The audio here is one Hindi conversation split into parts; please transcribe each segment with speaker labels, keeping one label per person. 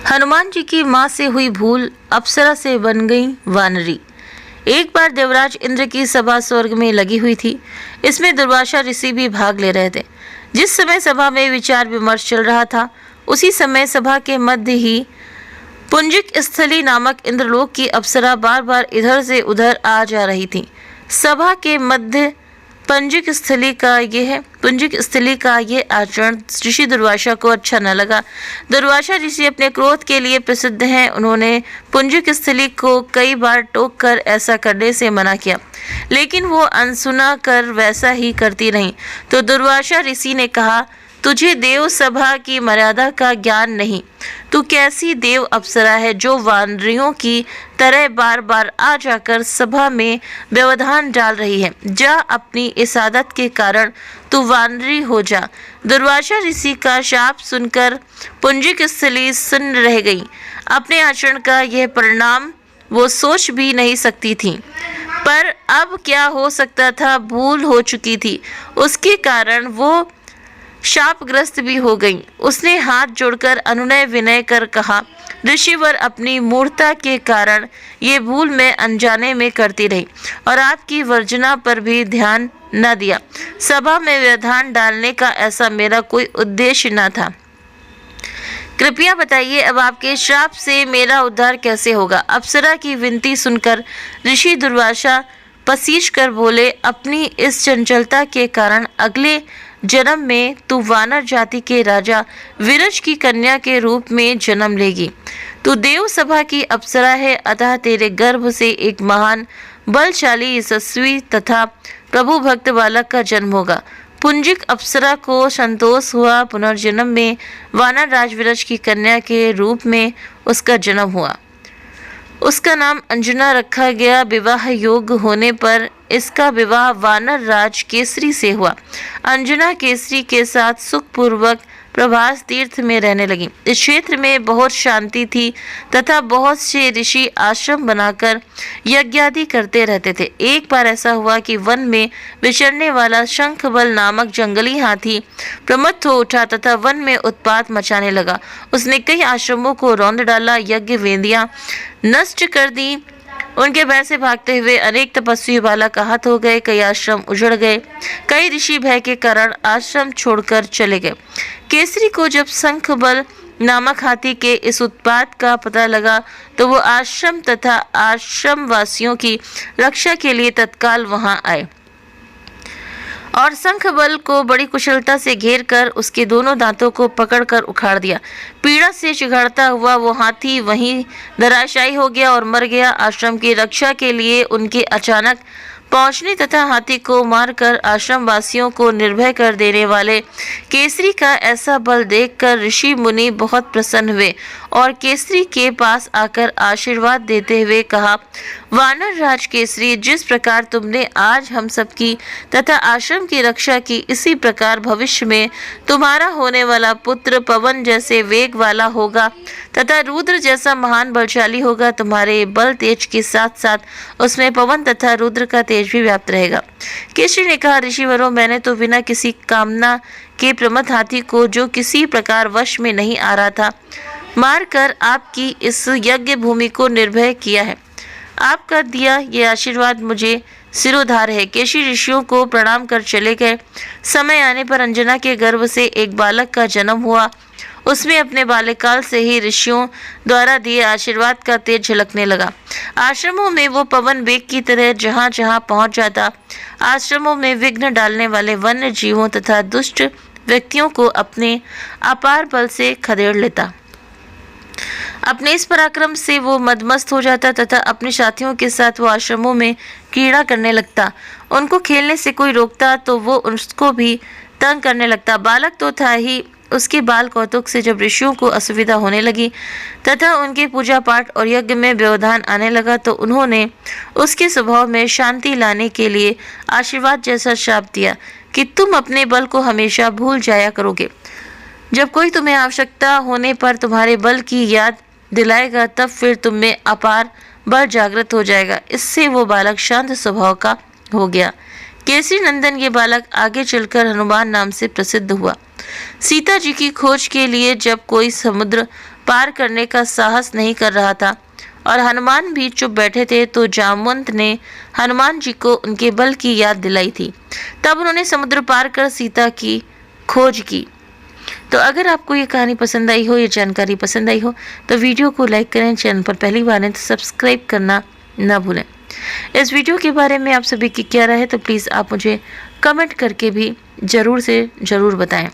Speaker 1: हनुमान जी की माँ से हुई भूल, अप्सरा से बन गई वानरी। एक बार देवराज इंद्र की सभा स्वर्ग में लगी हुई थी। इसमें दुर्वासा ऋषि भी भाग ले रहे थे। जिस समय सभा में विचार विमर्श चल रहा था, उसी समय सभा के मध्य ही पुंजिक स्थली नामक इंद्रलोक की अप्सरा बार बार इधर से उधर आ जा रही थी। सभा के मध्य पुंजिक स्थली का ये आचरण ऋषि दुर्वासा को अच्छा न लगा। दुर्वासा ऋषि अपने क्रोध के लिए प्रसिद्ध हैं। उन्होंने पुंजिक स्थली को कई बार टोक कर ऐसा करने से मना किया, लेकिन वो अनसुना कर वैसा ही करती रही। तो दुर्वासा ऋषि ने कहा, तुझे देव सभा की मर्यादा का ज्ञान नहीं। तू कैसी देव अप्सरा है जो वानरियों की तरह बार बार आ जाकर सभा में व्यवधान डाल रही है। जा, अपनी इस आदत के कारण तू वानरी हो जा। दुर्वासा ऋषि का शाप सुनकर पुंजिक स्थली सुन्न रह गई। अपने आचरण का यह परिणाम वो सोच भी नहीं सकती थी, पर अब क्या हो सकता था, भूल हो चुकी थी। उसके कारण वो शापग्रस्त भी हो गई। उसने हाथ जोड़कर अनुनय विनय कर कहा, ऋषिवर, अपनी मूर्खता के कारण ये भूल मैं अनजाने में करती रही और आपकी वर्जना पर भी ध्यान न दिया। सभा में व्यवधान डालने का ऐसा मेरा कोई उद्देश्य न था। कृपया बताइए, अब आपके श्राप से मेरा उद्धार कैसे होगा? अप्सरा की विनती सुनकर ऋषि दुर्वासा पसीज कर बोले, अपनी इस चंचलता के कारण अगले जन्म में तू वानर जाति के राजा विरज की कन्या के रूप में जन्म लेगी। तू देव सभा की अप्सरा है, अतः तेरे गर्भ से एक महान, बलशाली, यशस्वी तथा प्रभु भक्त बालक का जन्म होगा। पुंजिक अप्सरा को संतोष हुआ। पुनर्जन्म में वानर राज विरज की कन्या के रूप में उसका जन्म हुआ। उसका नाम अंजना रखा गया। विवाह योग्य होने पर इसका विवाह वानर राज केसरी से हुआ। अंजना केसरी के साथ सुखपूर्वक प्रभास तीर्थ में रहने लगी। इस क्षेत्र में बहुत शांति थी तथा बहुत से ऋषि आश्रम बनाकर यज्ञादि करते रहते थे। एक बार ऐसा हुआ कि वन में विचरने वाला शंखबल नामक जंगली हाथी प्रमत्त हो उठा तथा वन में उत्पात मचाने लगा। उसने कई आश्रमों को रौंद डाला, यज्ञ वेदियां नष्ट कर दी। उनके भय से भागते हुए अनेक तपस्वी बालक आहत हो गए। कई आश्रम उजड़ गए। कई ऋषि भय के कारण आश्रम छोड़कर चले गए। केसरी को जब शंखबल नामक हाथी के इस उत्पात का पता लगा तो वो आश्रम तथा आश्रम वासियों की रक्षा के लिए तत्काल वहां आए और शंखबल को बड़ी कुशलता से घेर कर उसके दोनों दांतों को पकड़कर उखाड़ दिया। पीड़ा से चिघाड़ता हुआ वो हाथी वहीं धराशायी हो गया और मर गया। आश्रम की रक्षा के लिए उनके अचानक पहुंचने तथा हाथी को मारकर आश्रम वासियों को निर्भय कर देने वाले केसरी का ऐसा बल देखकर ऋषि मुनि बहुत प्रसन्न हुए और केसरी के पास आकर आशीर्वाद देते हुए कहा, वानर राज केसरी, जिस प्रकार तुमने आज हम सबकी तथा आश्रम की रक्षा की, इसी प्रकार भविष्य में तुम्हारा होने वाला पुत्र पवन जैसे वेग वाला होगा तथा रुद्र जैसा महान बलशाली होगा। तुम्हारे बल तेज के साथ साथ उसमें पवन तथा रुद्र का तेज भी व्याप्त रहेगा। केसरी ने कहा, ऋषिवरों, मैंने तो बिना किसी कामना के प्रमथ हाथी को, जो किसी प्रकार वश में नहीं आ रहा था, मारकर आपकी इस यज्ञ भूमि को निर्भय किया है। आपका दिया ये आशीर्वाद मुझे सिरोधार है। केसरी ऋषियों को प्रणाम कर चले गए। समय आने पर अंजना के गर्भ से एक बालक का जन्म हुआ। उसमें अपने बाल्यकाल से ही ऋषियों द्वारा दिए आशीर्वाद का तेज झलकने लगा। आश्रमों में वो पवन वेग की तरह जहाँ जहाँ पहुँच जाता, आश्रमों में विघ्न डालने वाले वन्य जीवों तथा दुष्ट व्यक्तियों को अपने अपार बल से खदेड़ लेता। अपने इस पराक्रम से वो मदमस्त हो जाता तथा अपने साथियों के साथ वो आश्रमों में क्रीड़ा करने लगता। उनको खेलने से कोई रोकता तो वो उसको भी तंग करने लगता। बालक तो था ही, उसके बाल कौतुक से जब ऋषियों को असुविधा होने लगी तथा उनके पूजा पाठ और यज्ञ में व्यवधान आने लगा तो उन्होंने उसके स्वभाव में शांति लाने के लिए आशीर्वाद जैसा श्राप दिया कि तुम अपने बल को हमेशा भूल जाया करोगे। जब कोई तुम्हें आवश्यकता होने पर तुम्हारे बल की याद दिलाएगा, तब फिर तुम में अपार बल जागृत हो जाएगा। इससे वो बालक शांत स्वभाव का हो गया। केसरी नंदन ये बालक आगे चलकर हनुमान नाम से प्रसिद्ध हुआ। सीता जी की खोज के लिए जब कोई समुद्र पार करने का साहस नहीं कर रहा था और हनुमान भी चुप बैठे थे, तो जामवंत ने हनुमान जी को उनके बल की याद दिलाई थी। तब उन्होंने समुद्र पार कर सीता की खोज की। तो अगर आपको ये कहानी पसंद आई हो, ये जानकारी पसंद आई हो, तो वीडियो को लाइक करें। चैनल पर पहली बार हैं तो सब्सक्राइब करना ना भूलें। इस वीडियो के बारे में आप सभी की क्या राय है तो प्लीज़ आप मुझे कमेंट करके भी ज़रूर से ज़रूर बताएं।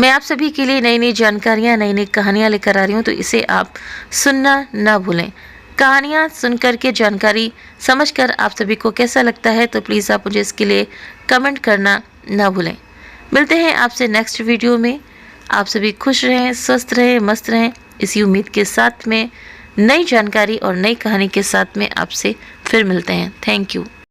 Speaker 1: मैं आप सभी के लिए नई नई जानकारियाँ, नई नई कहानियाँ लेकर आ रही हूँ, तो इसे आप सुनना ना भूलें। कहानियाँ सुनकर के, जानकारी समझकर आप सभी को कैसा लगता है तो प्लीज़ आप मुझे इसके लिए कमेंट करना ना भूलें। मिलते हैं आपसे नेक्स्ट वीडियो में। आप सभी खुश रहें, स्वस्थ रहें, मस्त रहें, इसी उम्मीद के साथ में नई जानकारी और नई कहानी के साथ में आपसे फिर मिलते हैं। Thank you.